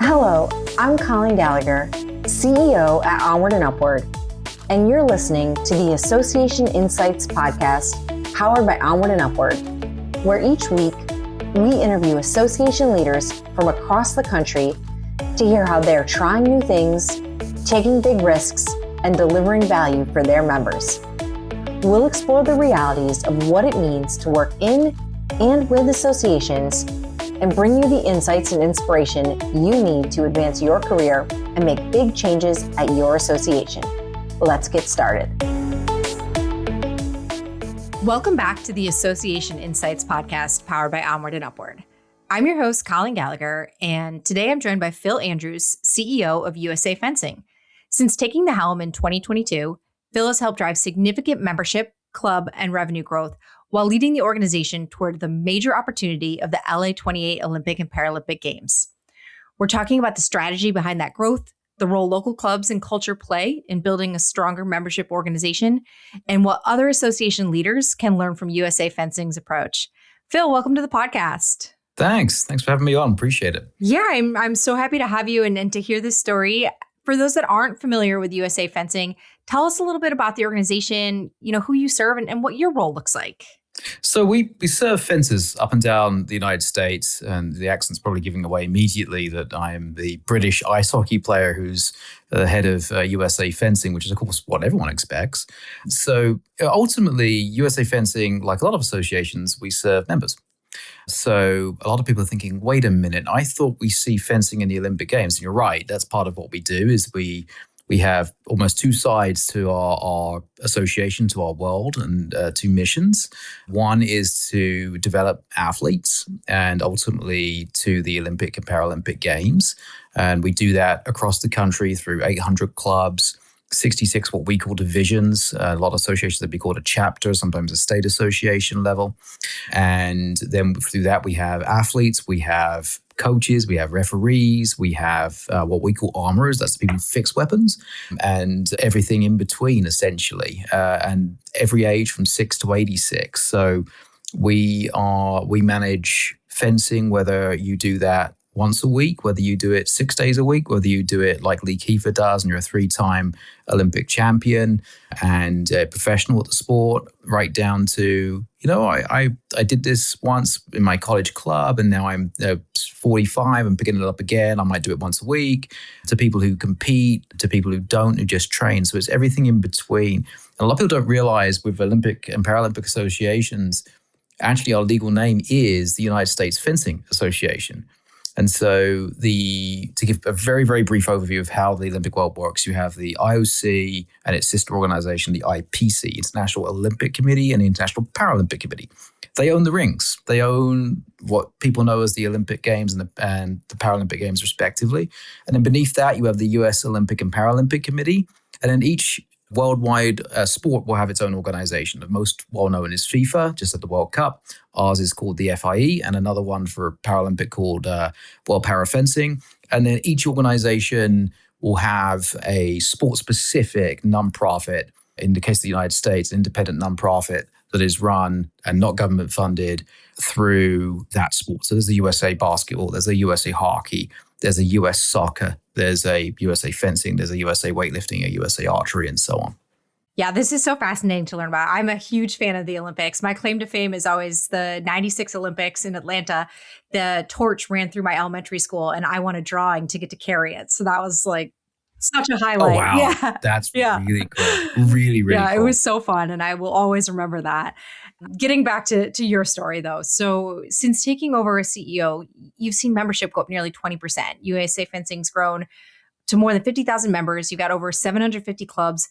Hello, I'm Colleen Gallagher, CEO at OnWrd UpWrd, and you're listening to the Association Insights podcast powered by OnWrd UpWrd, where each week we interview association leaders from across the country to hear how they're trying new things, taking big risks, and delivering value for their members. We'll explore the realities of what it means to work in and with associations and bring you the insights and inspiration you need to advance your career and make big changes at your association. Let's get started. Welcome back to the Association Insights podcast powered by OnWrd UpWrd. I'm your host, Colleen Gallagher, and today I'm joined by Phil Andrews, CEO of USA Fencing. Since taking the helm in 2022, Phil has helped drive significant membership, club, and revenue growth while leading the organization toward the major opportunity of the LA 28 Olympic and Paralympic Games. We're talking about the strategy behind that growth, the role local clubs and culture play in building a stronger membership organization, and what other association leaders can learn from USA Fencing's approach. Phil, welcome to the podcast. Thanks for having me on. Appreciate it. Yeah, I'm so happy to have you and to hear this story. For those that aren't familiar with USA Fencing, tell us a little bit about the organization, who you serve and what your role looks like. So we serve fences up and down the United States, and the accent's probably giving away immediately that I am the British ice hockey player who's the head of USA Fencing, which is, of course, what everyone expects. So ultimately, USA Fencing, like a lot of associations, we serve members. So a lot of people are thinking, wait a minute, I thought we see fencing in the Olympic Games. And you're right, that's part of what we do is we have almost two sides to our association, to our world, and two missions. One is to develop athletes and ultimately to the Olympic and Paralympic Games. And we do that across the country through 800 clubs, 66 what we call divisions. A lot of associations that be called a chapter, sometimes a state association level. And then through that, we have athletes, we have coaches, we have referees, we have what we call armorers, that's the people who fix weapons, and everything in between, essentially, and every age from 6 to 86. So we manage fencing, whether you do that once a week, whether you do it 6 days a week, whether you do it like Lee Kiefer does and you're a 3-time Olympic champion and a professional at the sport, right down to, I did this once in my college club and now I'm 45 and picking it up again. I might do it once a week, to people who compete, to people who don't, who just train. So it's everything in between. And a lot of people don't realize with Olympic and Paralympic associations, actually our legal name is the United States Fencing Association. And so to give a very, very brief overview of how the Olympic world works, you have the IOC and its sister organization, the IPC, International Olympic Committee, and the International Paralympic Committee. They own the rings. They own what people know as the Olympic Games and the Paralympic Games, respectively. And then beneath that, you have the US Olympic and Paralympic Committee. And then each worldwide sport will have its own organization. The most well-known is FIFA, just at the World Cup. Ours is called the FIE, and another one for Paralympic called World Para Fencing. And then each organization will have a sport-specific nonprofit, in the case of the United States, an independent nonprofit that is run and not government-funded through that sport. So there's a USA Basketball, there's a USA Hockey, there's a US Soccer, there's a USA Fencing, there's a USA Weightlifting, a USA Archery, and so on. Yeah, this is so fascinating to learn about. I'm a huge fan of the Olympics. My claim to fame is always the 96 Olympics in Atlanta. The torch ran through my elementary school and I won a drawing to get to carry it. So that was like such a highlight. Oh, wow. Yeah. That's really cool. Really, really yeah, cool. It was so fun and I will always remember that. Getting back to your story, though. So since taking over as CEO, you've seen membership go up nearly 20%. USA Fencing's grown to more than 50,000 members. You've got over 750 clubs.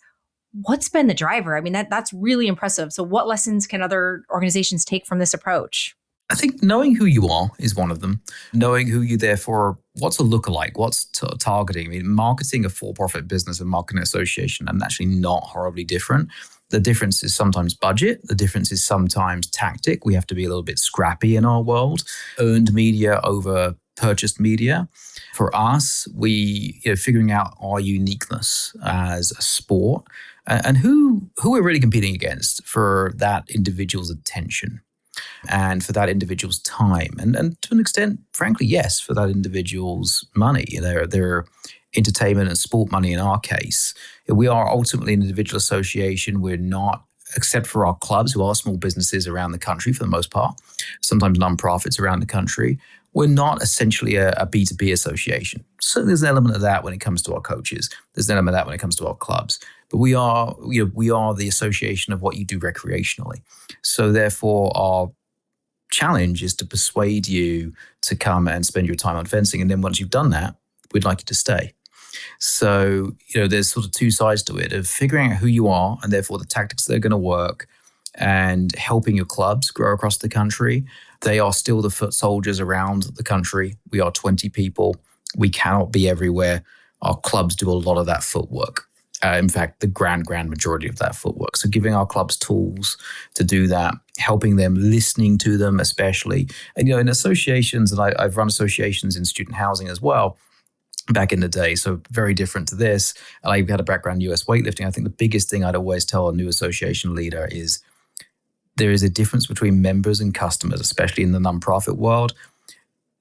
What's been the driver? I mean, that's really impressive. So what lessons can other organizations take from this approach? I think knowing who you are is one of them. Knowing who you're there for, what's a lookalike, what's targeting. I mean, marketing a for-profit business and marketing association are actually not horribly different. The difference is sometimes budget. The difference is sometimes tactic. We have to be a little bit scrappy in our world. Earned media over purchased media. For us, figuring out our uniqueness as a sport and who we're really competing against for that individual's attention. and for that individual's time. And to an extent, frankly, yes, for that individual's money. Their entertainment and sport money in our case. We are ultimately an individual association. We're not, except for our clubs, who are small businesses around the country for the most part, sometimes nonprofits around the country. We're not essentially a B2B association. So there's an element of that when it comes to our coaches. There's an element of that when it comes to our clubs. But we are the association of what you do recreationally. So therefore, our challenge is to persuade you to come and spend your time on fencing. And then once you've done that, we'd like you to stay. So, there's sort of two sides to it, of figuring out who you are and therefore the tactics that are going to work, and helping your clubs grow across the country. They are still the foot soldiers around the country. We are 20 people. We cannot be everywhere. Our clubs do a lot of that footwork. In fact, the grand majority of that footwork. So giving our clubs tools to do that, helping them, listening to them especially. And, in associations, and I've run associations in student housing as well, back in the day, so very different to this. And I've had a background in US weightlifting. I think the biggest thing I'd always tell a new association leader is there is a difference between members and customers, especially in the nonprofit world.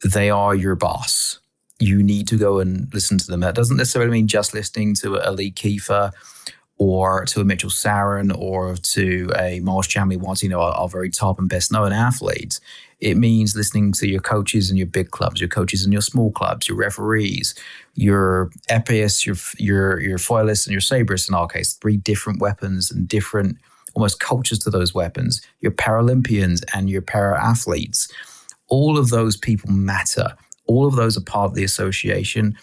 They are your boss. You need to go and listen to them. That doesn't necessarily mean just listening to a Lee Kiefer or to a Mitchell Sarin or to a Marsh Chamley Watts, our very top and best known athletes. It means listening to your coaches in your big clubs, your coaches in your small clubs, your referees, your epeists, your foilists, and your saberists in our case, 3 different weapons and different almost cultures to those weapons, your Paralympians and your para-athletes. All of those people matter. All of those are part of the association.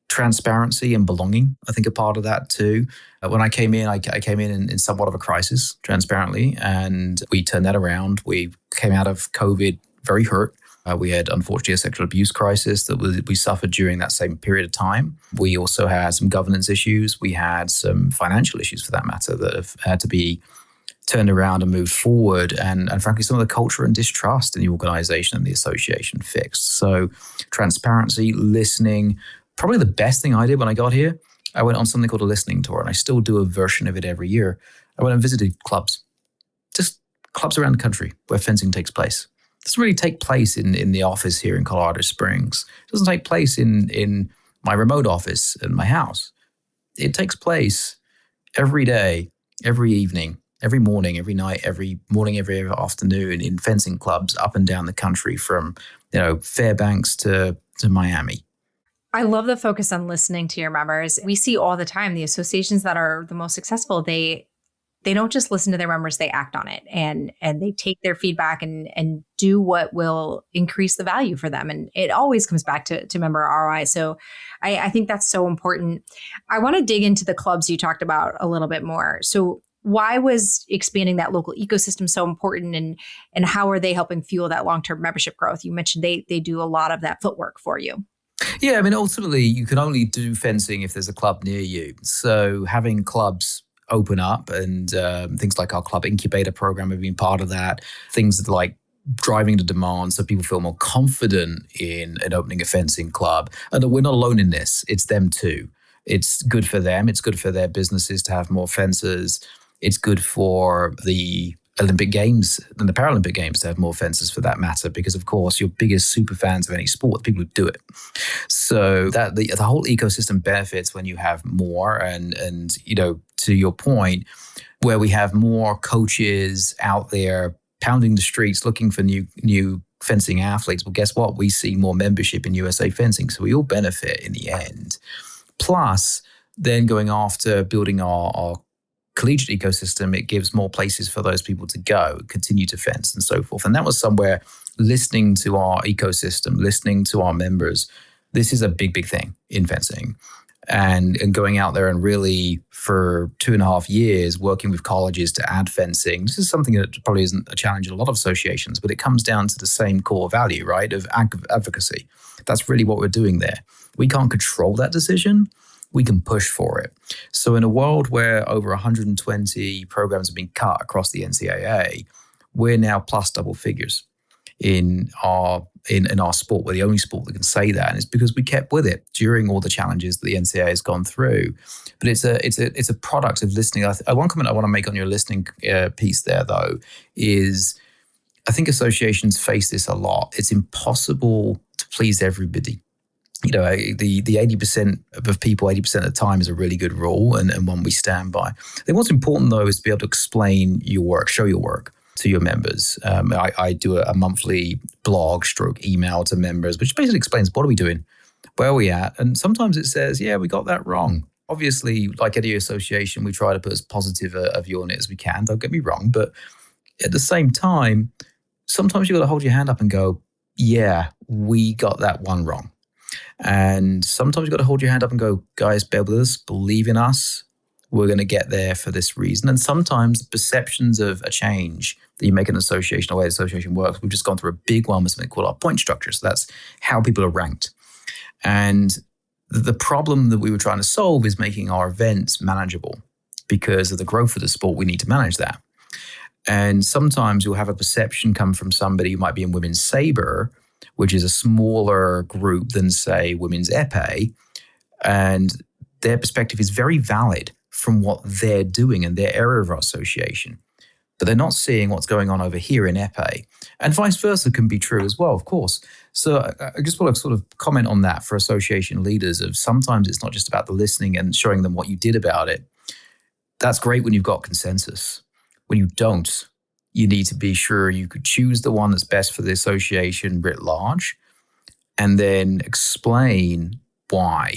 Transparency and belonging, I think, are part of that too. When I came in, I came in somewhat of a crisis, transparently, and we turned that around. We came out of COVID very hurt. We had, unfortunately, a sexual abuse crisis that we suffered during that same period of time. We also had some governance issues. We had some financial issues, for that matter, that have had to be turned around and moved forward. And frankly, some of the culture and distrust in the organization and the association fixed. So transparency, listening. Probably the best thing I did when I got here, I went on something called a listening tour, and I still do a version of it every year. I went and visited clubs, just clubs around the country where fencing takes place. It doesn't really take place in the office here in Colorado Springs. It doesn't take place in my remote office in my house. It takes place every day, every evening, every morning, every night, every morning, every afternoon in fencing clubs up and down the country, from Fairbanks to Miami. I love the focus on listening to your members. We see all the time the associations that are the most successful, they don't just listen to their members, they act on it, and they take their feedback and do what will increase the value for them. And it always comes back to member ROI. So I think that's so important. I want to dig into the clubs you talked about a little bit more. So why was expanding that local ecosystem so important, and how are they helping fuel that long-term membership growth? You mentioned they do a lot of that footwork for you. Yeah, I mean, ultimately, you can only do fencing if there's a club near you. So having clubs open up, and things like our club incubator program have been part of that. Things like driving the demand so people feel more confident in opening a fencing club. And we're not alone in this. It's them too. It's good for them. It's good for their businesses to have more fencers. It's good for the Olympic Games and the Paralympic Games to have more fences, for that matter, because of course your biggest super fans of any sport, the people who do it. So that the whole ecosystem benefits when you have more, and to your point, where we have more coaches out there pounding the streets looking for new fencing athletes. Well, guess what? We see more membership in USA Fencing, so we all benefit in the end. Plus, then going after building our collegiate ecosystem, it gives more places for those people to go, continue to fence, and so forth. And that was somewhere, listening to our ecosystem, listening to our members. This is a big thing in fencing. And going out there and really, for 2.5 years, working with colleges to add fencing. This is something that probably isn't a challenge in a lot of associations, but it comes down to the same core value, right, of advocacy. That's really what we're doing there. We can't control that decision. We can push for it. So in a world where over 120 programs have been cut across the NCAA, we're now plus double figures in our sport. We're the only sport that can say that, and it's because we kept with it during all the challenges that the NCAA has gone through. But it's a product of listening. One comment I want to make on your listening piece there, though, is I think associations face this a lot. It's impossible to please everybody. The 80% of people, 80% of the time is a really good rule and one we stand by. I think what's important, though, is to be able to explain your work, show your work to your members. I do a monthly blog stroke email to members, which basically explains what are we doing, where are we at? And sometimes it says, yeah, we got that wrong. Obviously, like any association, we try to put as positive a view on it as we can. Don't get me wrong. But at the same time, sometimes you've got to hold your hand up and go, yeah, we got that one wrong. And sometimes you've got to hold your hand up and go, guys, bear with us, believe in us. We're going to get there for this reason. And sometimes perceptions of a change that you make an association, the way the association works, we've just gone through a big one with something called our point structure. So that's how people are ranked. And the problem that we were trying to solve is making our events manageable. Because of the growth of the sport, we need to manage that. And sometimes you'll have a perception come from somebody who might be in women's sabre, which is a smaller group than, say, women's épée. And their perspective is very valid from what they're doing in their area of our association. But they're not seeing what's going on over here in épée. And vice versa can be true as well, of course. So I just want to sort of comment on that for association leaders of sometimes it's not just about the listening and showing them what you did about it. That's great when you've got consensus. When you don't, you need to be sure you could choose the one that's best for the association writ large and then explain why.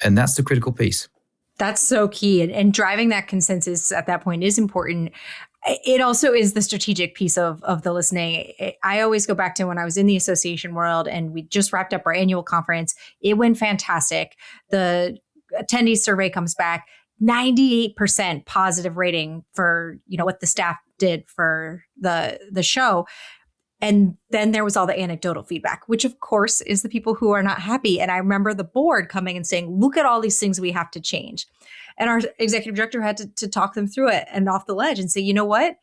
And that's the critical piece. That's so key. And driving that consensus at that point is important. It also is the strategic piece of the listening. I always go back to when I was in the association world and we just wrapped up our annual conference. It went fantastic. The attendees survey comes back, 98% positive rating for, what the staff did for the show. And then there was all the anecdotal feedback, which of course is the people who are not happy. And I remember the board coming and saying, look at all these things we have to change. And our executive director had to talk them through it and off the ledge and say, you know what?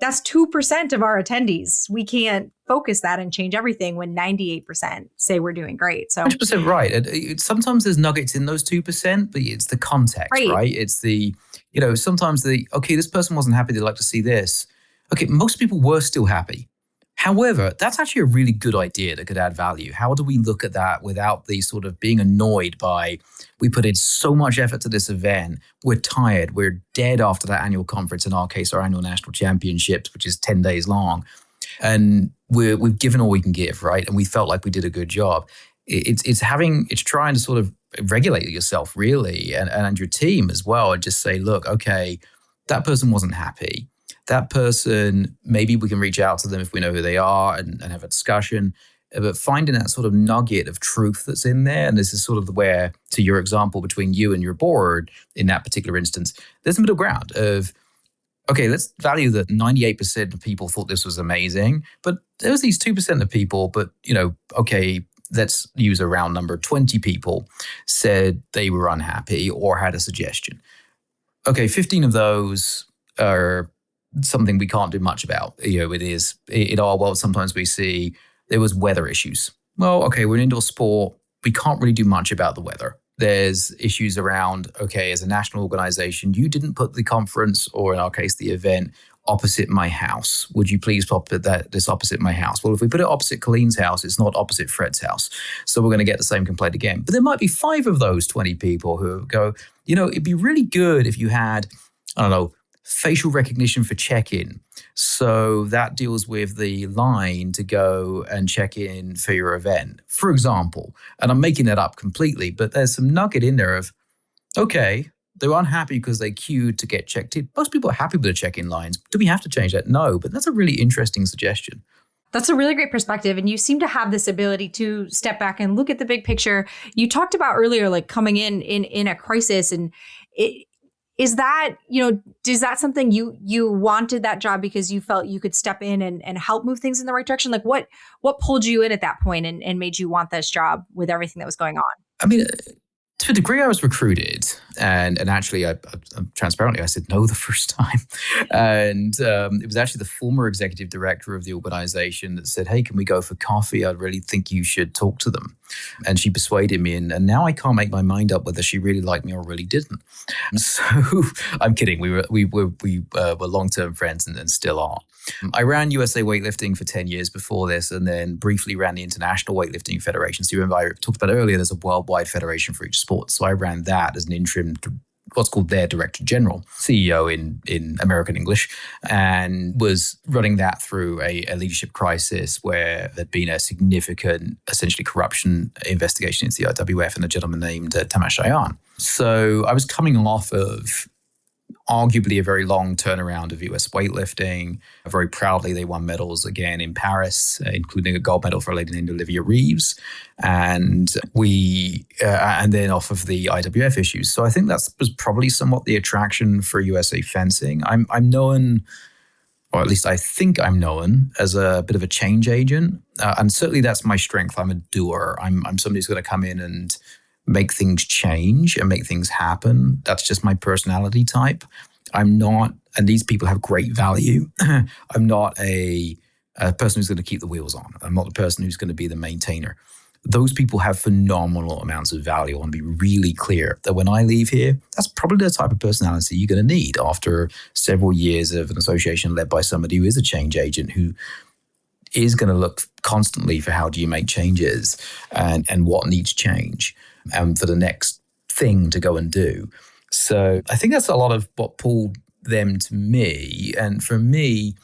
That's 2% of our attendees. We can't focus that and change everything when 98% say we're doing great. So 100% right. Sometimes there's nuggets in those 2%, but it's the context, right? It's the, sometimes this person wasn't happy. They'd like to see this. Okay, most people were still happy. However, that's actually a really good idea that could add value. How do we look at that without the sort of being annoyed by, we put in so much effort to this event, we're tired, we're dead after that annual conference, in our case, our annual national championships, which is 10 days long. And we've given all we can give, right? And we felt like we did a good job. It's trying to sort of regulate yourself really and your team as well and just say, look, okay, that person wasn't happy. That person, maybe we can reach out to them if we know who they are and have a discussion. But finding that sort of nugget of truth that's in there, and this is sort of where, to your example, between you and your board in that particular instance, there's a middle ground of, okay, let's value that 98% of people thought this was amazing, but there was these 2% of people, but, okay, let's use a round number, 20 people said they were unhappy or had a suggestion. Okay, 15 of those are something we can't do much about. It is in our world. Sometimes we see there was weather issues. Well, okay, we're an indoor sport. We can't really do much about the weather. There's issues around, okay, as a national organization, you didn't put the conference, or in our case, the event, opposite my house. Would you please put this opposite my house? Well, if we put it opposite Colleen's house, it's not opposite Fred's house. So we're going to get the same complaint again. But there might be 5 of those 20 people who go, it'd be really good if you had, facial recognition for check-in. So that deals with the line to go and check in for your event, for example. And I'm making that up completely, but there's some nugget in there of, okay, they're unhappy because they queued to get checked in. Most people are happy with the check-in lines. Do we have to change that? No, but that's a really interesting suggestion. That's a really great perspective. And you seem to have this ability to step back and look at the big picture. You talked about earlier, like coming in a crisis, and is that something you wanted that job because you felt you could step in and help move things in the right direction? Like what pulled you in at that point and made you want this job with everything that was going on? I mean, To a degree, I was recruited, and actually, transparently, I said no the first time. And it was actually the former executive director of the organization that said, "Hey, can we go for coffee? I really think you should talk to them." And she persuaded me, and now I can't make my mind up whether she really liked me or really didn't. So I'm kidding. We were long-term friends and still are. I ran USA weightlifting for 10 years before this, and then briefly ran the International Weightlifting Federation. So you remember I talked about earlier, there's a worldwide federation for each sport. So I ran that as an interim, what's called their Director General, CEO in American English, and was running that through a leadership crisis where there'd been a significant, essentially corruption investigation into the IWF and a gentleman named Tamas Shayan. So I was coming off of arguably a very long turnaround of US weightlifting. Very proudly, they won medals again in Paris, including a gold medal for a lady named Olivia Reeves. And and then off of the IWF issues. So I think that was probably somewhat the attraction for USA fencing. I'm known, or at least I think I'm known, as a bit of a change agent. And certainly that's my strength. I'm a doer. I'm somebody who's going to come in and make things change and make things happen. That's just my personality type. I'm not, and these people have great value. I'm not a person who's going to keep the wheels on. I'm not the person who's going to be the maintainer. Those people have phenomenal amounts of value. I want to be really clear that when I leave here, that's probably the type of personality you're going to need after several years of an association led by somebody who is a change agent, who is going to look constantly for how do you make changes and what needs change. For the next thing to go and do. So I think that's a lot of what pulled them to me. And for me,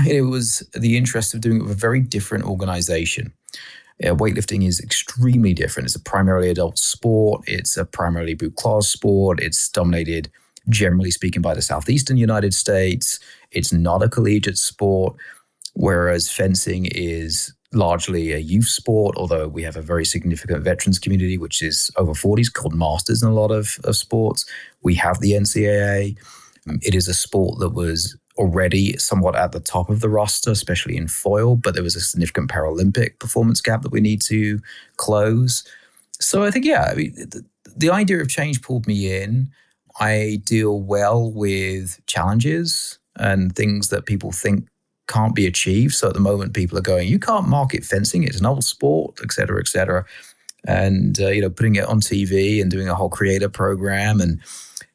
it was the interest of doing it with a very different organization. Weightlifting is extremely different. It's a primarily adult sport. It's a primarily bourgeois sport. It's dominated, generally speaking, by the southeastern United States. It's not a collegiate sport, whereas fencing is largely a youth sport, although we have a very significant veterans community, which is over 40s, called masters in a lot of sports. We have the NCAA. It is a sport that was already somewhat at the top of the roster, especially in foil, but there was a significant Paralympic performance gap that we need to close. So I think, the idea of change pulled me in. I deal well with challenges and things that people think can't be achieved. So at the moment, people are going, you can't market fencing. It's an old sport, et cetera, et cetera. And, putting it on TV and doing a whole creator program and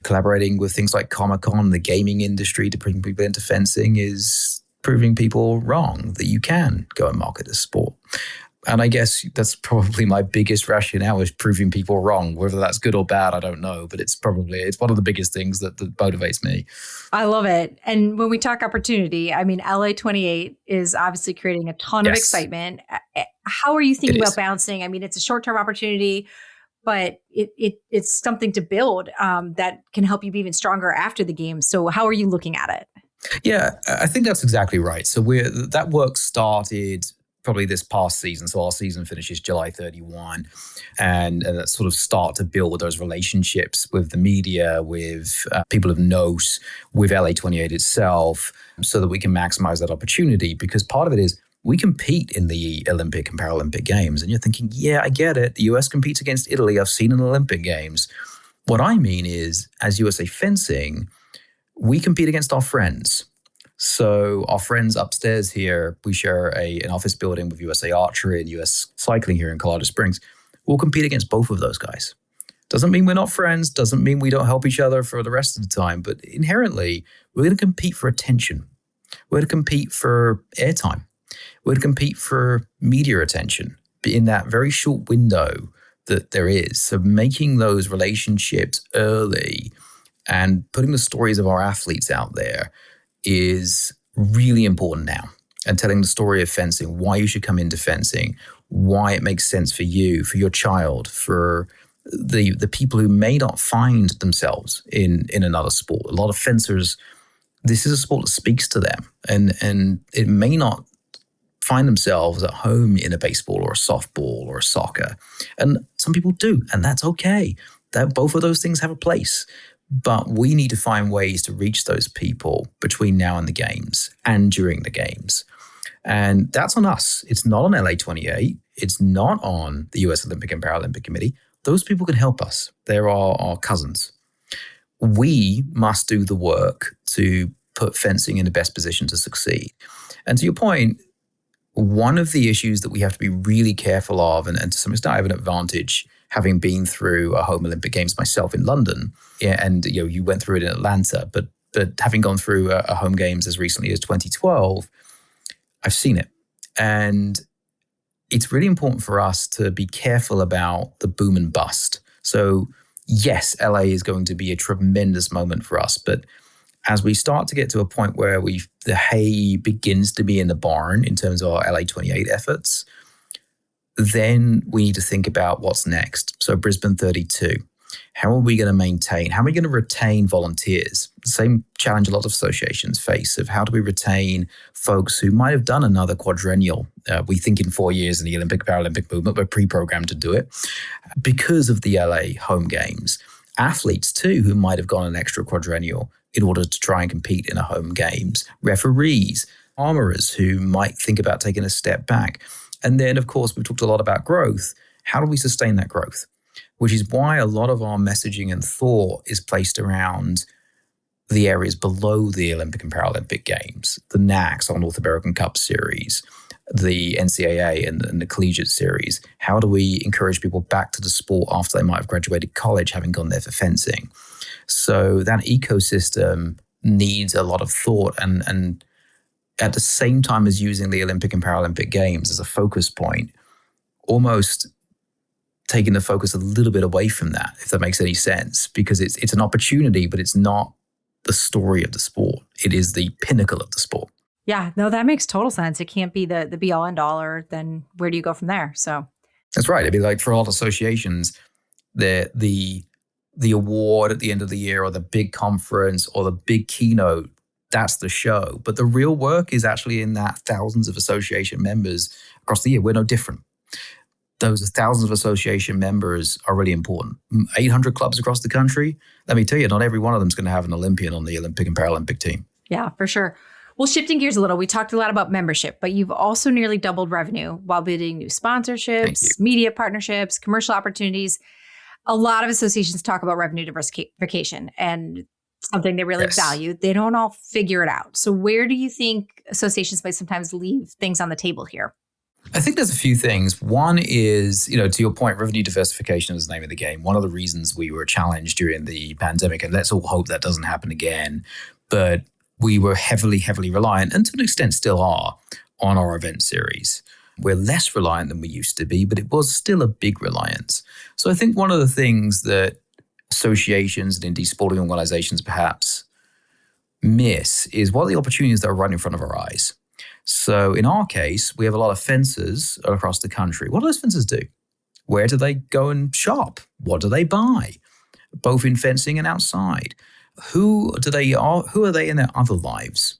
collaborating with things like Comic-Con, the gaming industry, to bring people into fencing is proving people wrong, that you can go and market this sport. And I guess that's probably my biggest rationale, is proving people wrong. Whether that's good or bad, I don't know. But it's one of the biggest things that motivates me. I love it. And when we talk opportunity, I mean, LA 28 is obviously creating a ton of excitement. How are you thinking about bouncing? I mean, it's a short-term opportunity, but it's something to build that can help you be even stronger after the game. So how are you looking at it? Yeah, I think that's exactly right. So that work started probably this past season. So our season finishes July 31, and that sort of start to build those relationships with the media, with people of note, with LA 28 itself, so that we can maximize that opportunity. Because part of it is we compete in the Olympic and Paralympic Games. And you're thinking, yeah, I get it. The US competes against Italy. I've seen in Olympic Games. What I mean is, as USA Fencing, we compete against our friends. So our friends upstairs here, we share an office building with USA Archery and US Cycling here in Colorado Springs. We'll compete against both of those guys. Doesn't mean we're not friends, doesn't mean we don't help each other for the rest of the time, but inherently, we're going to compete for attention. We're going to compete for airtime. We're going to compete for media attention in that very short window that there is. So making those relationships early and putting the stories of our athletes out there is really important now. And telling the story of fencing, why you should come into fencing, why it makes sense for you, for your child, for the people who may not find themselves in another sport. A lot of fencers, this is a sport that speaks to them, and it may not find themselves at home in a baseball or a softball or a soccer. And some people do, and that's okay. That both of those things have a place. But we need to find ways to reach those people between now and the games and during the games. And that's on us. It's not on LA 28. It's not on the US Olympic and Paralympic Committee. those people can help us. They're our cousins. We must do the work to put fencing in the best position to succeed. And to your point, one of the issues that we have to be really careful of, and to some extent I have an advantage having been through a home Olympic Games myself in London, and you went through it in Atlanta, but having gone through a home games as recently as 2012, I've seen it. And it's really important for us to be careful about the boom and bust. So yes, LA is going to be a tremendous moment for us, but as we start to get to a point where the hay begins to be in the barn in terms of our LA 28 efforts, then we need to think about what's next. So Brisbane 32, how are we going to maintain? How are we going to retain volunteers? The same challenge a lot of associations face of how do we retain folks who might have done another quadrennial. We think in 4 years in the Olympic Paralympic movement, we're pre-programmed to do it because of the LA home games. Athletes too, who might have gone an extra quadrennial in order to try and compete in a home games. Referees, armorers who might think about taking a step back. And then, of course, we've talked a lot about growth. How do we sustain that growth? Which is why a lot of our messaging and thought is placed around the areas below the Olympic and Paralympic Games, the NACS, our North American Cup Series, the NCAA and the Collegiate Series. How do we encourage people back to the sport after they might have graduated college, having gone there for fencing? So that ecosystem needs a lot of thought, and at the same time as using the Olympic and Paralympic Games as a focus point, almost taking the focus a little bit away from that, if that makes any sense, because it's an opportunity, but it's not the story of the sport. It is the pinnacle of the sport. Yeah, no, that makes total sense. It can't be the be all end all, or then where do you go from there? So that's right. It'd be like for all associations, the award at the end of the year, or the big conference, or the big keynote, that's the show. But the real work is actually in that thousands of association members across the year. We're no different. Those thousands of association members are really important. 800 clubs across the country. Let me tell you, not every one of them is going to have an Olympian on the Olympic and Paralympic team. Yeah, for sure. Well, shifting gears a little, we talked a lot about membership, but you've also nearly doubled revenue while building new sponsorships, media partnerships, commercial opportunities. A lot of associations talk about revenue diversification and something they really value. They don't all figure it out. So where do you think associations might sometimes leave things on the table here? I think there's a few things. One is, to your point, revenue diversification is the name of the game. One of the reasons we were challenged during the pandemic, and let's all hope that doesn't happen again, but we were heavily, heavily reliant, and to an extent still are, on our event series. We're less reliant than we used to be, but it was still a big reliance. So I think one of the things that associations and indeed sporting organizations perhaps miss is what are the opportunities that are right in front of our eyes. So in our case, we have a lot of fencers across the country. What do those fencers do? Where do they go and shop? What do they buy? Both in fencing and outside. Who are they in their other lives?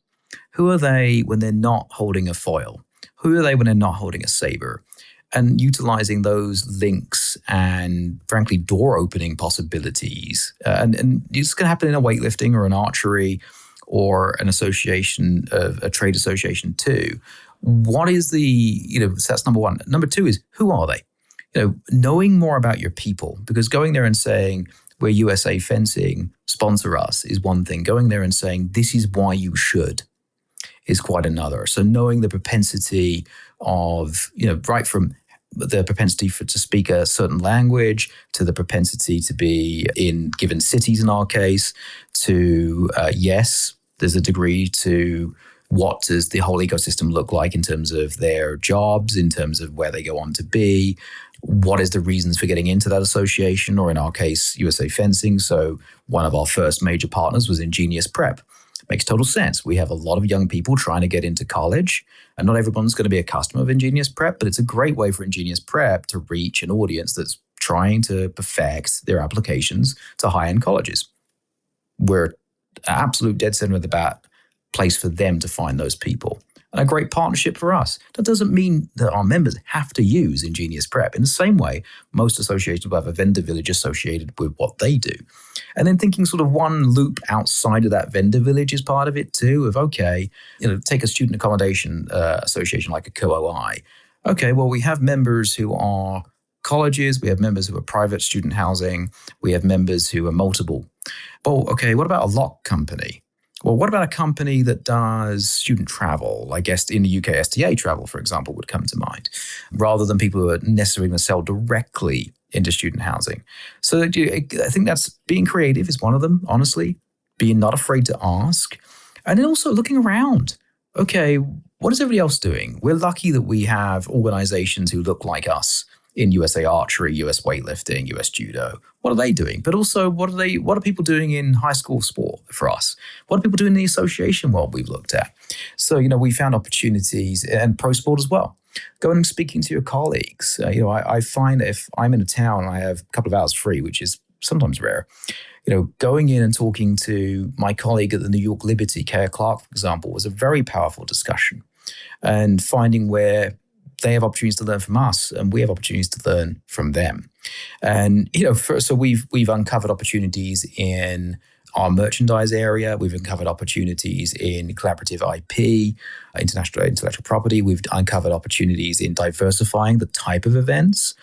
Who are they when they're not holding a foil? Who are they when they're not holding a saber? And utilizing those links and, frankly, door-opening possibilities. And it's going to happen in a weightlifting or an archery or an association, a trade association too. What is so that's number one. Number two is, who are they? Knowing more about your people, because going there and saying, we're USA Fencing, sponsor us, is one thing. Going there and saying, this is why you should, is quite another. So knowing the propensity of, right from the propensity to speak a certain language, to the propensity to be in given cities in our case, to yes, there's a degree to what does the whole ecosystem look like in terms of their jobs, in terms of where they go on to be, what is the reasons for getting into that association, or in our case, USA Fencing. So one of our first major partners was Ingenious Prep. Makes total sense. We have a lot of young people trying to get into college, and not everyone's going to be a customer of Ingenious Prep, but it's a great way for Ingenious Prep to reach an audience that's trying to perfect their applications to high-end colleges. We're absolute dead center of the bat place for them to find those people. And a great partnership for us. That doesn't mean that our members have to use Ingenious Prep. In the same way, most associations will have a vendor village associated with what they do. And then thinking sort of one loop outside of that vendor village is part of it too, of take a student accommodation association like a COOI. Okay, well, we have members who are colleges, we have members who are private student housing, we have members who are multiple. Well, okay, what about a lock company? Well, what about a company that does student travel? I guess in the UK, STA travel, for example, would come to mind, rather than people who are necessarily going to sell directly into student housing. So I think that's being creative is one of them, honestly, being not afraid to ask. And then also looking around. Okay, what is everybody else doing? We're lucky that we have organizations who look like us in USA Archery, US Weightlifting, US Judo. What are they doing? But also, what are people doing in high school sport for us? What are people doing in the association world we've looked at? So, we found opportunities and pro sport as well. Going and speaking to your colleagues. I find that if I'm in a town and I have a couple of hours free, which is sometimes rare, going in and talking to my colleague at the New York Liberty, Kaya Clark, for example, was a very powerful discussion. And finding where they have opportunities to learn from us and we have opportunities to learn from them. And, so we've uncovered opportunities in our merchandise area. We've uncovered opportunities in collaborative IP, international intellectual property. We've uncovered opportunities in diversifying the type of events.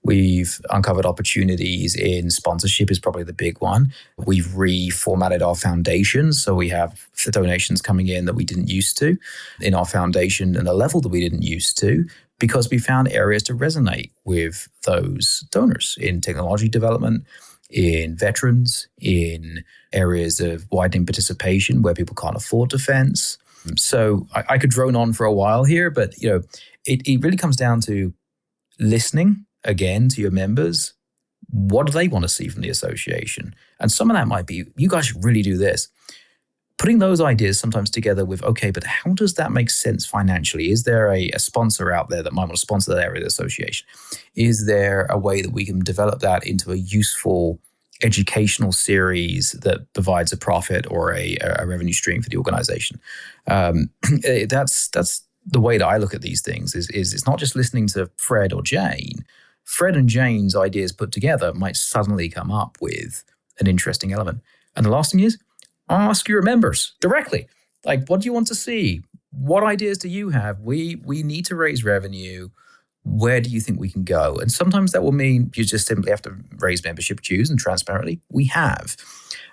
We've uncovered opportunities in sponsorship is probably the big one. We've reformatted our foundation. So we have donations coming in that we didn't used to in our foundation and a level that we didn't used to, because we found areas to resonate with those donors in technology development, in veterans, in areas of widening participation where people can't afford defense. So I could drone on for a while here, but it really comes down to listening again to your members. What do they want to see from the association? And some of that might be, you guys should really do this. Putting those ideas sometimes together with, okay, but how does that make sense financially? Is there a sponsor out there that might want to sponsor that area of the association? Is there a way that we can develop that into a useful educational series that provides a profit or a revenue stream for the organization? That's the way that I look at these things is it's not just listening to Fred or Jane. Fred and Jane's ideas put together might suddenly come up with an interesting element. And the last thing is, ask your members directly. Like, what do you want to see? What ideas do you have? We need to raise revenue. Where do you think we can go? And sometimes that will mean you just simply have to raise membership dues, and transparently, we have.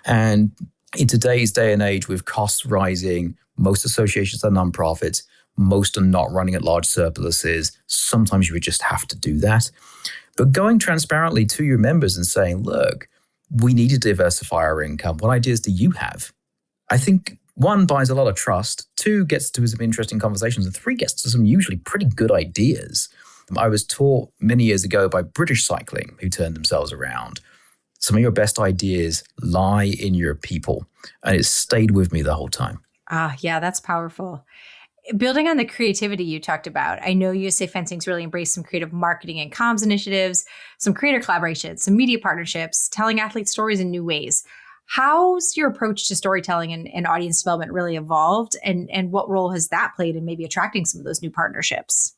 And in today's day and age, with costs rising, most associations are nonprofits. Most are not running at large surpluses. Sometimes you would just have to do that. But going transparently to your members and saying, look, we need to diversify our income. What ideas do you have? I think one, buys a lot of trust. Two, gets to some interesting conversations. And three, gets to some usually pretty good ideas. I was taught many years ago by British Cycling, who turned themselves around. Some of your best ideas lie in your people. And it stayed with me the whole time. Yeah, that's powerful. Building on the creativity you talked about, I know USA Fencing's really embraced some creative marketing and comms initiatives, some creator collaborations, some media partnerships, telling athlete stories in new ways. How's your approach to storytelling and audience development really evolved? And what role has that played in maybe attracting some of those new partnerships?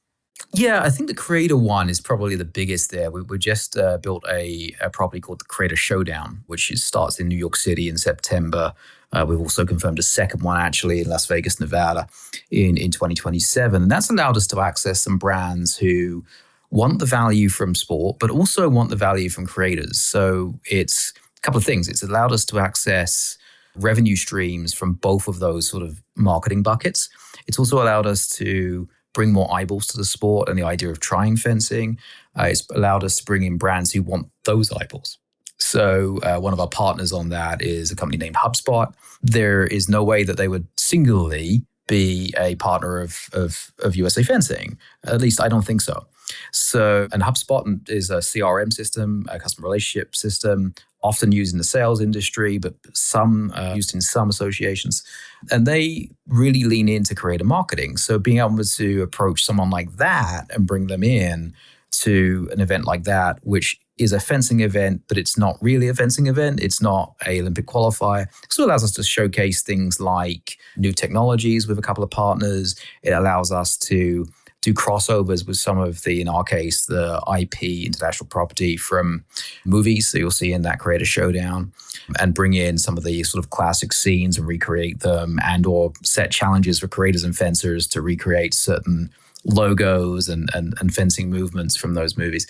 Yeah, I think the creator one is probably the biggest there. We just built a property called the Creator Showdown, which starts in New York City in September. We've also confirmed a second one actually in Las Vegas, Nevada in 2027. And that's allowed us to access some brands who want the value from sport, but also want the value from creators. So it's a couple of things. It's allowed us to access revenue streams from both of those sort of marketing buckets. It's also allowed us to bring more eyeballs to the sport and the idea of trying fencing. It's allowed us to bring in brands who want those eyeballs. So one of our partners on that is a company named HubSpot. There is no way that they would singularly be a partner of USA Fencing. At least I don't think so. And HubSpot is a CRM system, a customer relationship system, often used in the sales industry, but some used in some associations. And they really lean into creator marketing. So being able to approach someone like that and bring them in to an event like that, which is a fencing event, but it's not really a fencing event. It's not an Olympic qualifier. It also allows us to showcase things like new technologies with a couple of partners. It allows us to do crossovers with some of the, in our case, the IP, intellectual property from movies. So you'll see in that Creator Showdown, and bring in some of the sort of classic scenes and recreate them, and or set challenges for creators and fencers to recreate certain logos and fencing movements from those movies.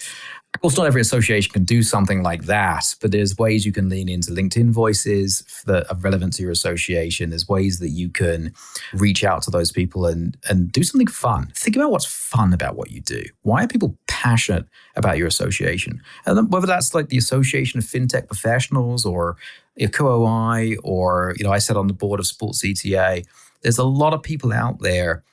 Of course, not every association can do something like that, but there's ways you can lean into LinkedIn voices that are relevant to your association. There's ways that you can reach out to those people and do something fun. Think about what's fun about what you do. Why are people passionate about your association? And then whether that's like the Association of FinTech Professionals or COI, or, I sit on the board of Sports CTA. There's a lot of people out there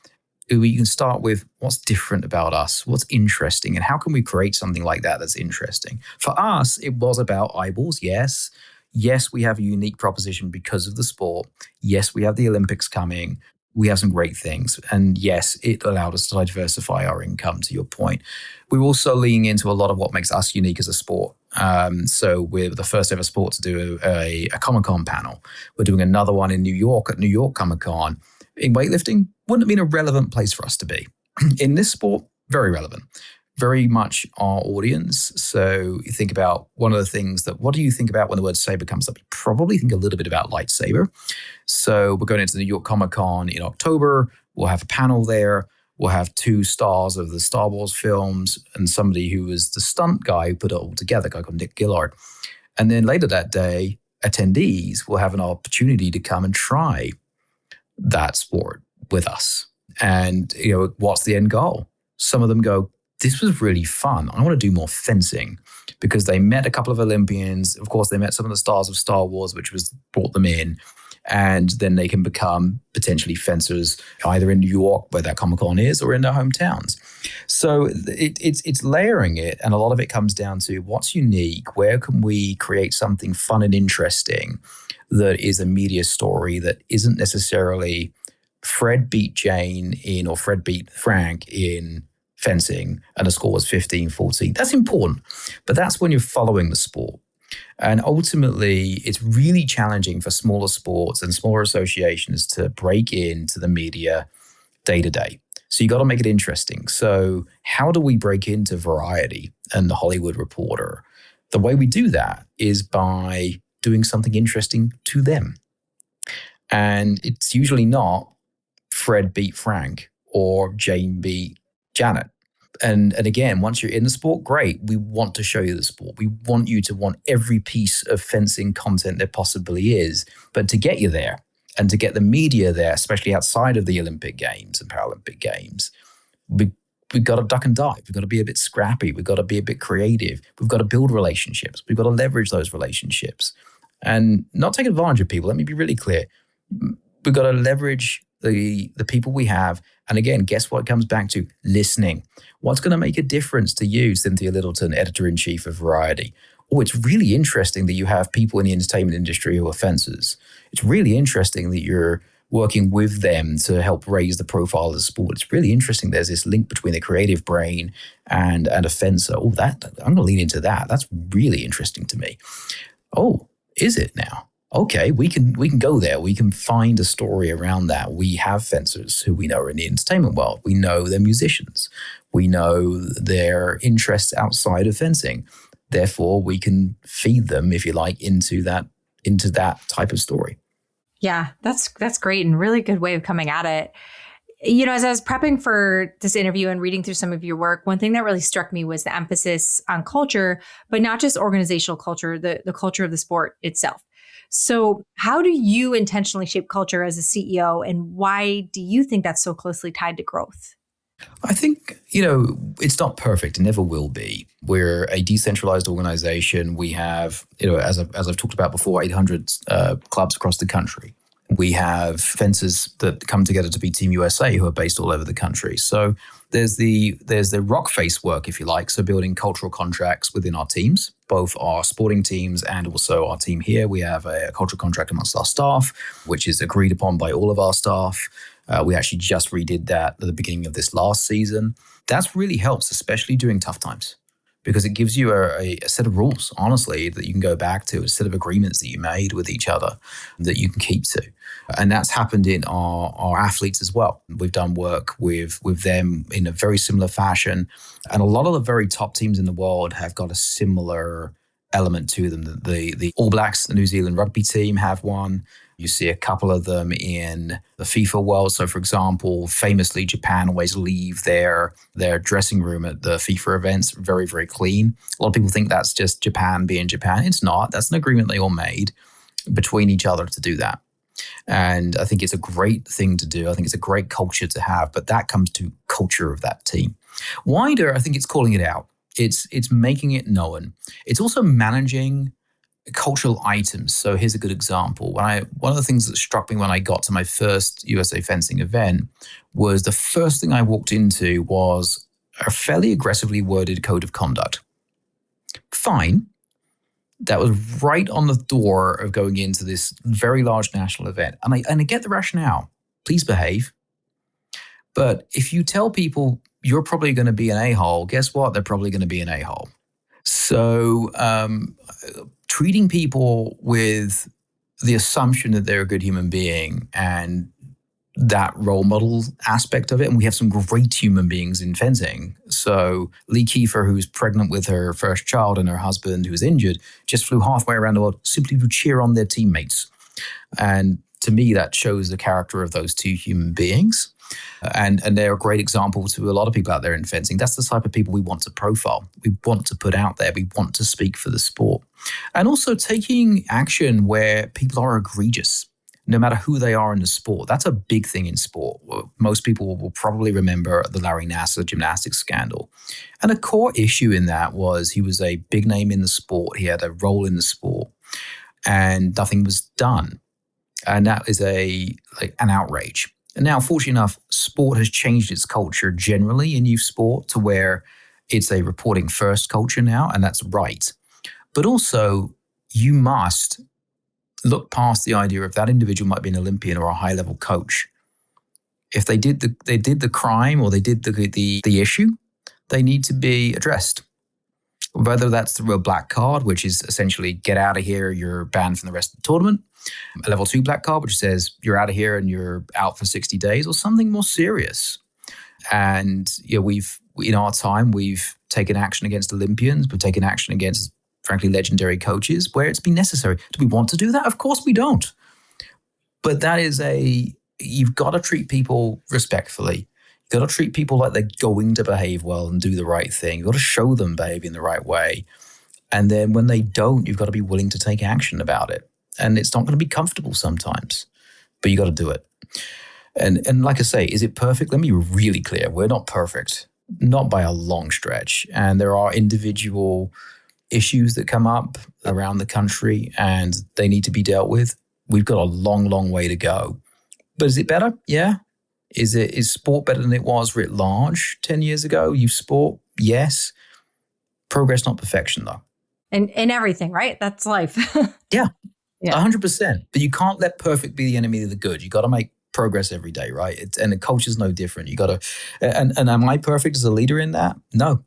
who you can start with what's different about us, what's interesting, and how can we create something like that that's interesting. For us, it was about eyeballs, yes. Yes, we have a unique proposition because of the sport. Yes, we have the Olympics coming. We have some great things. And yes, it allowed us to diversify our income, to your point. We're also leaning into a lot of what makes us unique as a sport. So we're the first ever sport to do a Comic-Con panel. We're doing another one in New York at New York Comic-Con. In weightlifting, wouldn't have been a relevant place for us to be. In this sport, very relevant. Very much our audience. So you think about one of the things what do you think about when the word saber comes up? You probably think a little bit about lightsaber. So we're going into the New York Comic-Con in October. We'll have a panel there. We'll have 2 stars of the Star Wars films and somebody who was the stunt guy who put it all together, a guy called Nick Gillard. And then later that day, attendees will have an opportunity to come and try that sport with us. And, what's the end goal? Some of them go, this was really fun. I want to do more fencing, because they met a couple of Olympians. Of course, they met some of the stars of Star Wars, which brought them in. And then they can become potentially fencers either in New York, where that Comic-Con is, or in their hometowns. So it's layering it. And a lot of it comes down to what's unique. Where can we create something fun and interesting that is a media story that isn't necessarily Fred beat Jane or Fred beat Frank in fencing and the score was 15-14. That's important, but that's when you're following the sport. And ultimately, it's really challenging for smaller sports and smaller associations to break into the media day to day. So you got to make it interesting. So how do we break into Variety and the Hollywood Reporter? The way we do that is by doing something interesting to them. And it's usually not Fred beat Frank or Jane beat Janet. And again, once you're in the sport, great. We want to show you the sport. We want you to want every piece of fencing content there possibly is. But to get you there and to get the media there, especially outside of the Olympic Games and Paralympic Games, we've got to duck and dive. We've got to be a bit scrappy. We've got to be a bit creative. We've got to build relationships. We've got to leverage those relationships and not take advantage of people. Let me be really clear. We've got to leverage the people we have. And again, guess what it comes back to? Listening. What's going to make a difference to you, Cynthia Littleton, editor-in-chief of Variety? Oh, it's really interesting that you have people in the entertainment industry who are fencers. It's really interesting that you're working with them to help raise the profile of the sport. It's really interesting there's this link between a creative brain and a fencer. Oh, I'm going to lean into that. That's really interesting to me. Oh, is it now? Okay, we can go there. We can find a story around that. We have fencers who we know are in the entertainment world. We know they're musicians. We know their interests outside of fencing. Therefore, we can feed them, if you like, into that type of story. Yeah, that's great and really good way of coming at it. As I was prepping for this interview and reading through some of your work, one thing that really struck me was the emphasis on culture, but not just organizational culture, the culture of the sport itself. So how do you intentionally shape culture as a CEO, and why do you think that's so closely tied to growth? I think, it's not perfect. It never will be. We're a decentralized organization. We have, as I've talked about before, 800 clubs across the country. We have fencers that come together to be Team USA who are based all over the country. So there's the rock face work, if you like. So building cultural contracts within our teams, both our sporting teams and also our team here. We have a cultural contract amongst our staff, which is agreed upon by all of our staff. We actually just redid that at the beginning of this last season. That's really helps, especially during tough times, because it gives you a set of rules, honestly, that you can go back to, a set of agreements that you made with each other that you can keep to. And that's happened in our athletes as well. We've done work with them in a very similar fashion. And a lot of the very top teams in the world have got a similar element to them. The All Blacks, the New Zealand rugby team, have one. You see a couple of them in the FIFA world. So, for example, famously, Japan always leave their dressing room at the FIFA events very, very clean. A lot of people think that's just Japan being Japan. It's not. That's an agreement they all made between each other to do that. And I think it's a great thing to do. I think it's a great culture to have, but that comes to culture of that team. Wider, I think it's calling it out. It's making it known. It's also managing cultural items. So here's a good example. One of the things that struck me when I got to my first USA fencing event was the first thing I walked into was a fairly aggressively worded code of conduct. Fine. That was right on the door of going into this very large national event. And I get the rationale. Please behave. But if you tell people you're probably going to be an a-hole, guess what? They're probably going to be an a-hole. So treating people with the assumption that they're a good human being and that role model aspect of it. And we have some great human beings in fencing. So Lee Kiefer, who's pregnant with her first child, and her husband, who was injured, just flew halfway around the world simply to cheer on their teammates. And to me, that shows the character of those two human beings. And they're a great example to a lot of people out there in fencing. That's the type of people we want to profile. We want to put out there. We want to speak for the sport. And also taking action where people are egregious, no matter who they are in the sport. That's a big thing in sport. Most people will probably remember the Larry Nassar gymnastics scandal. And a core issue in that was he was a big name in the sport. He had a role in the sport, and nothing was done. And that is an outrage. And now, fortunately enough, sport has changed its culture generally in youth sport to where it's a reporting first culture now, and that's right. But also, you must look past the idea of that individual might be an Olympian or a high-level coach. If they did the crime or they did the issue, they need to be addressed. Whether that's through a black card, which is essentially get out of here, you're banned from the rest of the tournament, a level 2 black card, which says you're out of here and you're out for 60 days, or something more serious. And we've in our time, we've taken action against Olympians, we've taken action against, frankly, legendary coaches where it's been necessary. Do we want to do that? Of course we don't. But that is you've got to treat people respectfully. You've got to treat people like they're going to behave well and do the right thing. You've got to show them behaving the right way. And then when they don't, you've got to be willing to take action about it. And it's not going to be comfortable sometimes, but you got to do it. And like I say, is it perfect? Let me be really clear. We're not perfect, not by a long stretch. And there are individual issues that come up around the country and they need to be dealt with. We've got a long, long way to go. But is it better? Yeah. Is sport better than it was writ large 10 years ago? Youth sport? Yes. Progress, not perfection, though. And everything, right? That's life. Yeah. Yeah. 100%. But you can't let perfect be the enemy of the good. You got to make progress every day, right? And the culture's no different. You got to, and am I perfect as a leader in that? No.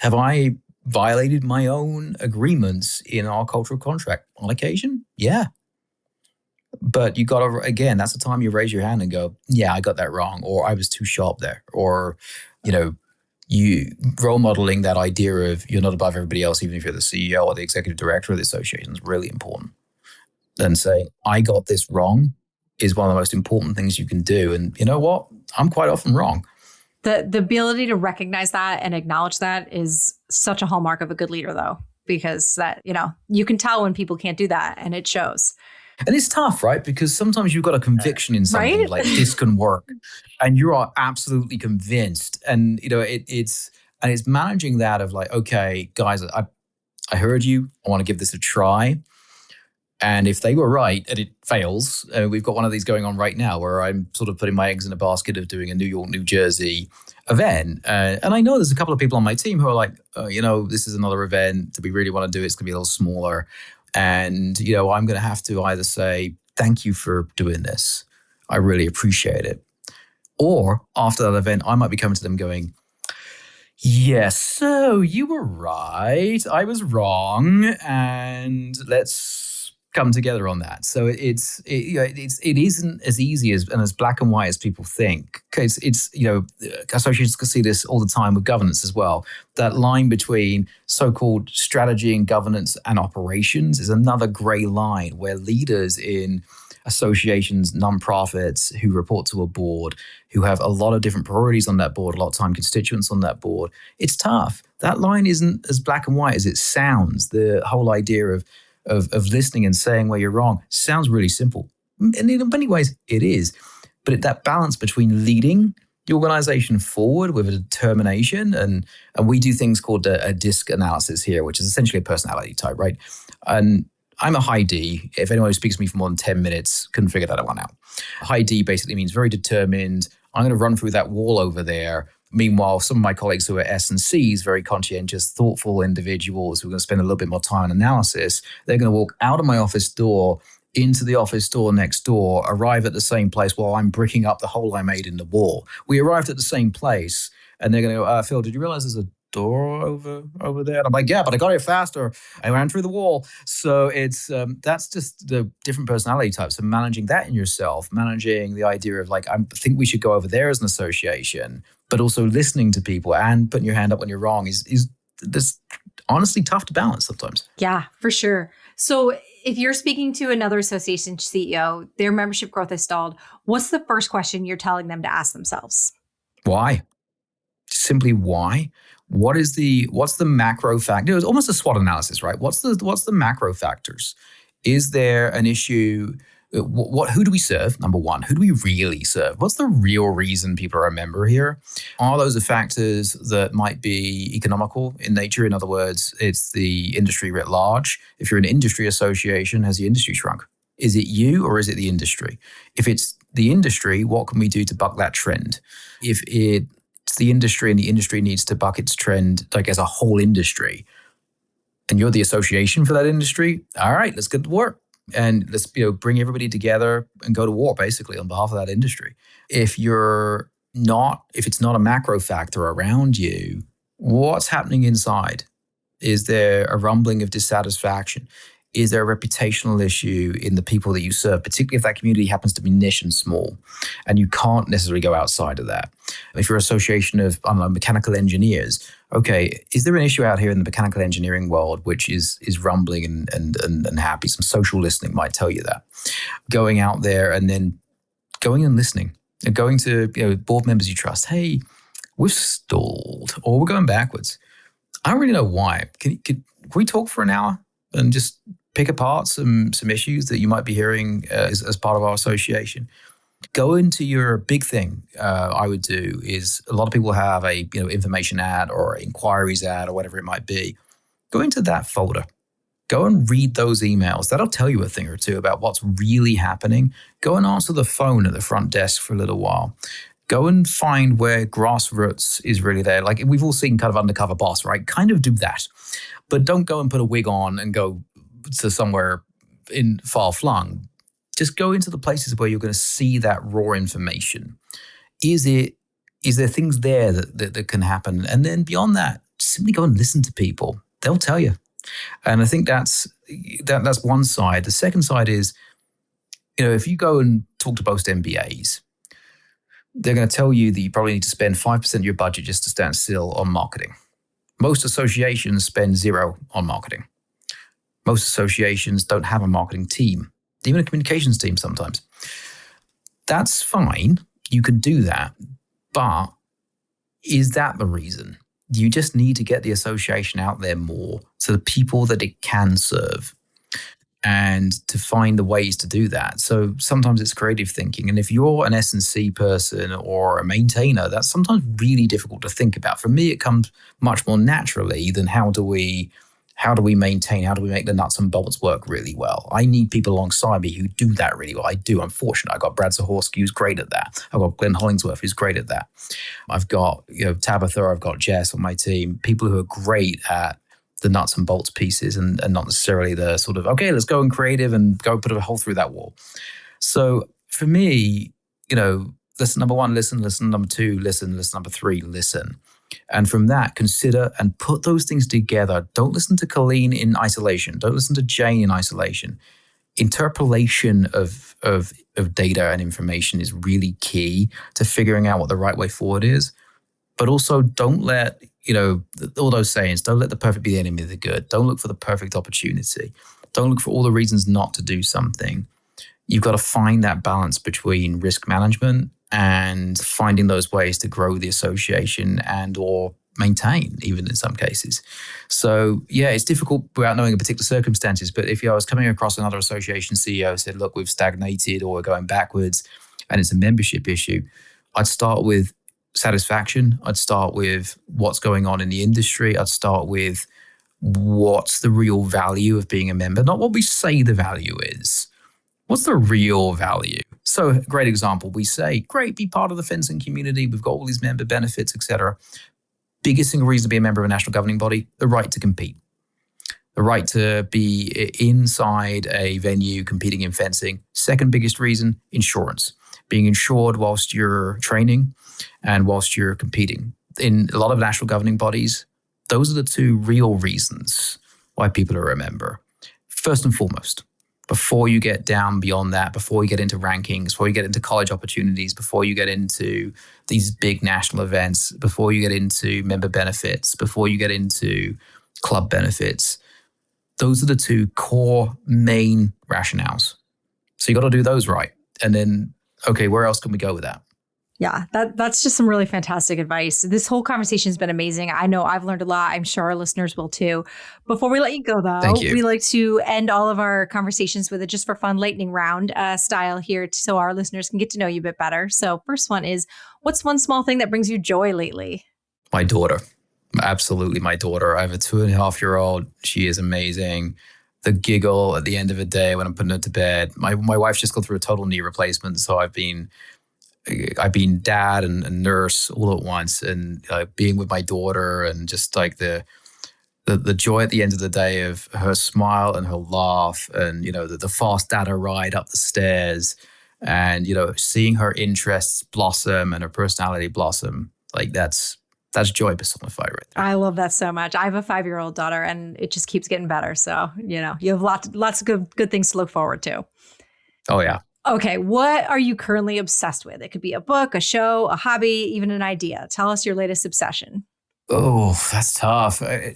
Have I violated my own agreements in our cultural contract on occasion? Yeah. But you got to, again, that's the time you raise your hand and go, yeah, I got that wrong, or I was too sharp there, or, you role modeling that idea of you're not above everybody else, even if you're the CEO or the executive director of the association, is really important. And saying, I got this wrong is one of the most important things you can do. And you know what? I'm quite often wrong. The ability to recognize that and acknowledge that is such a hallmark of a good leader, though, because that, you can tell when people can't do that, and it shows. And it's tough, right? Because sometimes you've got a conviction in something, right? like this can work, and you are absolutely convinced. And it's managing that of like, okay, guys, I heard you. I want to give this a try. And if they were right and it fails, we've got one of these going on right now where I'm sort of putting my eggs in a basket of doing a New York, New Jersey event. And I know there's a couple of people on my team who are like, this is another event that we really want to do. It's going to be a little smaller. And, I'm going to have to either say, thank you for doing this. I really appreciate it. Or after that event, I might be coming to them going, yes, so you were right. I was wrong. And let's come together on that. So it isn't as easy and as black and white as people think. Okay, associations can see this all the time with governance as well. That line between so-called strategy and governance and operations is another gray line where leaders in associations, nonprofits who report to a board, who have a lot of different priorities on that board, a lot of time constituents on that board. It's tough. That line isn't as black and white as it sounds. The whole idea of listening and saying where you're wrong sounds really simple. And in many ways, it is. But that balance between leading the organization forward with a determination, and we do things called a DISC analysis here, which is essentially a personality type, right? And I'm a high D. If anyone who speaks to me for more than 10 minutes couldn't figure that one out. High D basically means very determined. I'm going to run through that wall over there. Meanwhile, some of my colleagues who are S and Cs, very conscientious, thoughtful individuals who are going to spend a little bit more time on analysis, they're going to walk out of my office door into the office door next door, arrive at the same place while I'm bricking up the hole I made in the wall. We arrived at the same place, and they're going to go, Phil, did you realize there's a door over there? And I'm like, yeah, but I got here faster. I ran through the wall. So it's that's just the different personality types, and managing that in yourself, managing the idea of like, I think we should go over there as an association, but also listening to people and putting your hand up when you're wrong is this honestly tough to balance sometimes. Yeah, for sure. So if you're speaking to another association CEO, their membership growth is stalled, what's the first question you're telling them to ask themselves? Why? Simply why? What's the macro factor? It's almost a SWOT analysis, right? What's the macro factors? Is there an issue? Who do we serve? Number one, who do we really serve? What's the real reason people are a member here? Are those the factors that might be economical in nature? In other words, it's the industry writ large. If you're an industry association, has the industry shrunk? Is it you or is it the industry? If it's the industry, what can we do to buck that trend? If it's the industry and the industry needs to buck its trend, like as a whole industry, and you're the association for that industry, all right, let's get to work. And let's bring everybody together and go to war, basically, on behalf of that industry. If it's not a macro factor around you, what's happening inside? Is there a rumbling of dissatisfaction? Is there a reputational issue in the people that you serve, particularly if that community happens to be niche and small, and you can't necessarily go outside of that? If you're an association of, mechanical engineers, okay, is there an issue out here in the mechanical engineering world which is rumbling and happy? Some social listening might tell you that. Going out there and then going and listening and going to board members you trust. Hey, we've stalled or we're going backwards. I don't really know why. Can we talk for an hour and just pick apart some issues that you might be hearing as part of our association? Go into your big thing. I would do is a lot of people have a information ad or inquiries ad or whatever it might be. Go into that folder. Go and read those emails. That'll tell you a thing or two about what's really happening. Go and answer the phone at the front desk for a little while. Go and find where grassroots is really there. Like we've all seen kind of Undercover Boss, right? Kind of do that. But don't go and put a wig on and go to somewhere in far flung. Just go into the places where you're going to see that raw information. Is there things there that can happen? And then beyond that, simply go and listen to people. They'll tell you. And I think that's one side. The second side is, if you go and talk to most MBAs, they're going to tell you that you probably need to spend 5% of your budget just to stand still on marketing. Most associations spend 0 on marketing. Most associations don't have a marketing team, even a communications team sometimes. That's fine. You can do that. But is that the reason? You just need to get the association out there more to the people that it can serve and to find the ways to do that. So sometimes it's creative thinking. And if you're an S&C person or a maintainer, that's sometimes really difficult to think about. For me, it comes much more naturally than how do we maintain, how do we make the nuts and bolts work really well? I need people alongside me who do that really well. I do. I'm fortunate. I've got Brad Zahorsky, who's great at that. I've got Glenn Hollingsworth, who's great at that. I've got Tabitha, I've got Jess on my team, people who are great at the nuts and bolts pieces and not necessarily the sort of, okay, let's go and creative and go put a hole through that wall. So for me, lesson number 1, listen. Lesson number 2, listen. Lesson number 3, listen. And from that, consider and put those things together. Don't listen to Colleen in isolation. Don't listen to Jane in isolation. interpolation of data and information is really key to figuring out what the right way forward is. But also don't let, all those sayings, don't let the perfect be the enemy of the good. Don't look for the perfect opportunity. Don't look for all the reasons not to do something. You've got to find that balance between risk management and finding those ways to grow the association and or maintain, even in some cases. So yeah, it's difficult without knowing the particular circumstances. But if I was coming across another association CEO who said, look, we've stagnated or we're going backwards and it's a membership issue, I'd start with satisfaction. I'd start with what's going on in the industry. I'd start with what's the real value of being a member, not what we say the value is. What's the real value? So a great example, we say, great, be part of the fencing community. We've got all these member benefits, etc. Biggest single reason to be a member of a national governing body, the right to compete. The right to be inside a venue competing in fencing. Second biggest reason, insurance. Being insured whilst you're training and whilst you're competing. In a lot of national governing bodies, those are the two real reasons why people are a member. First and foremost, before you get down beyond that, before you get into rankings, before you get into college opportunities, before you get into these big national events, before you get into member benefits, before you get into club benefits, those are the two core main rationales. So you got to do those right. And then, okay, where else can we go with that? Yeah, that's just some really fantastic advice. This whole conversation has been amazing. I know I've learned a lot. I'm sure our listeners will too. Before we let you go, though, we like to end all of our conversations with a just for fun lightning round style here so our listeners can get to know you a bit better. So first one is, what's one small thing that brings you joy lately? My daughter. Absolutely my daughter. I have a 2.5-year-old. She is amazing. The giggle at the end of the day when I'm putting her to bed. My wife's just gone through a total knee replacement, so I've been dad and nurse all at once, and being with my daughter and just like the joy at the end of the day of her smile and her laugh and, the fast data ride up the stairs and, seeing her interests blossom and her personality blossom. Like that's joy personified right there. I love that so much. I have a 5-year-old daughter and it just keeps getting better. So, you have lots of good things to look forward to. Oh, yeah. Okay, what are you currently obsessed with? It could be a book, a show, a hobby, even an idea. Tell us your latest obsession. Oh, that's tough. I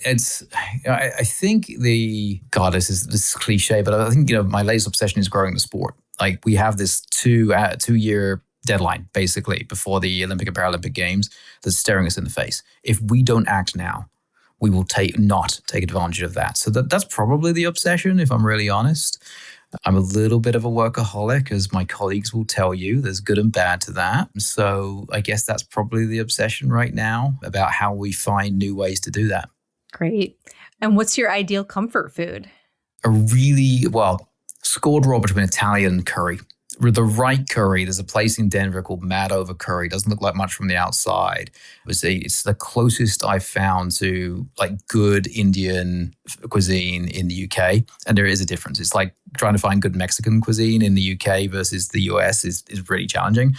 think this is cliche, but I think, my latest obsession is growing the sport. Like we have this 2-year deadline basically before the Olympic and Paralympic Games that's staring us in the face. If we don't act now, we will not take advantage of that. So that's probably the obsession, if I'm really honest. I'm a little bit of a workaholic, as my colleagues will tell you. There's good and bad to that. So I guess that's probably the obsession right now, about how we find new ways to do that. Great. And what's your ideal comfort food? A really, scored raw between Italian and curry. With the right curry, there's a place in Denver called Mad Over Curry. Doesn't look like much from the outside. It's the closest I've found to like good Indian cuisine in the UK. And there is a difference. It's like trying to find good Mexican cuisine in the UK versus the US is really challenging.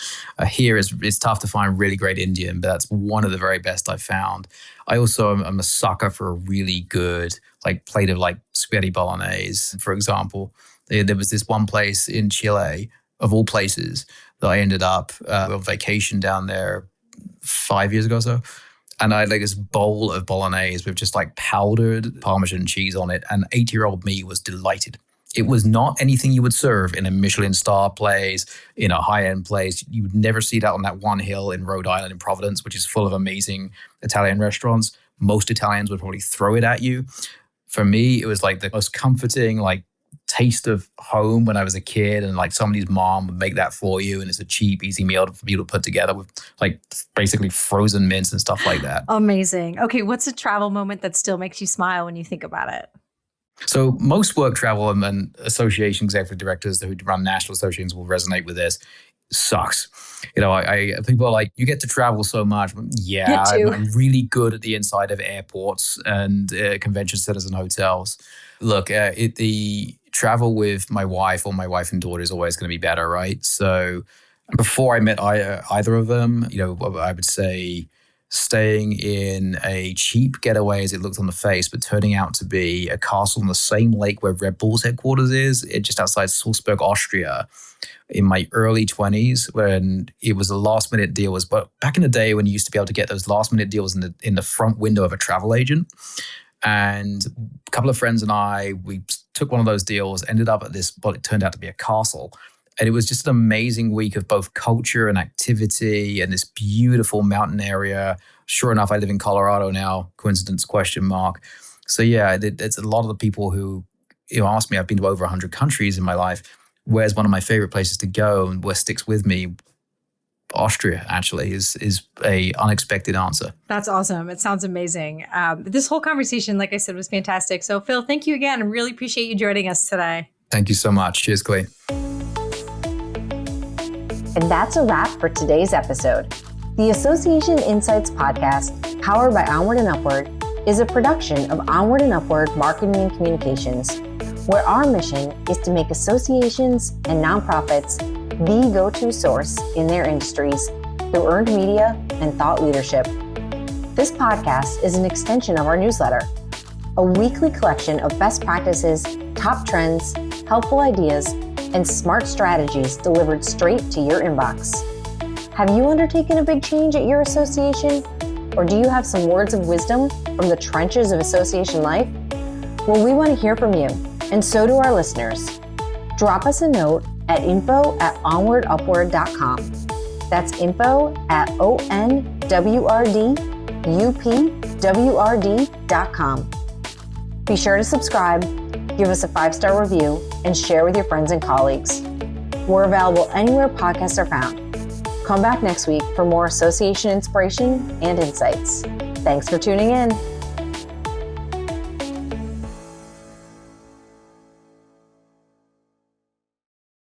Here it's tough to find really great Indian, but that's one of the very best I've found. I also am a sucker for a really good like plate of like spaghetti bolognese, for example. There was this one place in Chile, of all places, that I ended up on vacation down there 5 years ago or so. And I had like this bowl of bolognese with just like powdered Parmesan cheese on it. And 8-year-old me was delighted. It was not anything you would serve in a Michelin star place, in a high-end place. You would never see that on that one hill in Rhode Island in Providence, which is full of amazing Italian restaurants. Most Italians would probably throw it at you. For me, it was like the most comforting, like taste of home when I was a kid, and like somebody's mom would make that for you, and it's a cheap, easy meal for you to put together with like basically frozen mints and stuff like that. Amazing. Okay, what's a travel moment that still makes you smile when you think about it? So most work travel and association executive directors who run national associations will resonate with this. Sucks. People are like, you get to travel so much. Yeah, I'm really good at the inside of airports and convention centers and hotels. Look, the travel with my wife or my wife and daughter is always going to be better, right? So before I met either of them, I would say staying in a cheap getaway as it looked on the face, but turning out to be a castle on the same lake where Red Bull's headquarters is, just outside Salzburg, Austria, in my early 20s, when it was a last minute deal. But back in the day when you used to be able to get those last minute deals in the front window of a travel agent. And a couple of friends and we took one of those deals, ended up at what it turned out to be a castle. And it was just an amazing week of both culture and activity and this beautiful mountain area. Sure enough, I live in Colorado now, coincidence, question mark. So yeah, it's a lot of the people who ask me, I've been to over 100 countries in my life. Where's one of my favorite places to go and where sticks with me? Austria actually is a unexpected answer. That's awesome. It sounds amazing. This whole conversation, like I said, was fantastic. So Phil, thank you again. I really appreciate you joining us today. Thank you so much. Cheers, Colleen. And that's a wrap for today's episode. The Association Insights podcast, powered by OnWrd UpWrd, is a production of OnWrd UpWrd Marketing and Communications, where our mission is to make associations and nonprofits the go-to source in their industries through earned media and thought leadership. This podcast is an extension of our newsletter, a weekly collection of best practices, top trends, helpful ideas, and smart strategies delivered straight to your inbox. Have you undertaken a big change at your association? Or do you have some words of wisdom from the trenches of association life? Well, we want to hear from you, and so do our listeners. Drop us a note at info@onwardupwrd.com. That's info@onwrdupwrd.com. Be sure to subscribe, give us a 5-star review, and share with your friends and colleagues. We're available anywhere podcasts are found. Come back next week for more association inspiration and insights. Thanks for tuning in.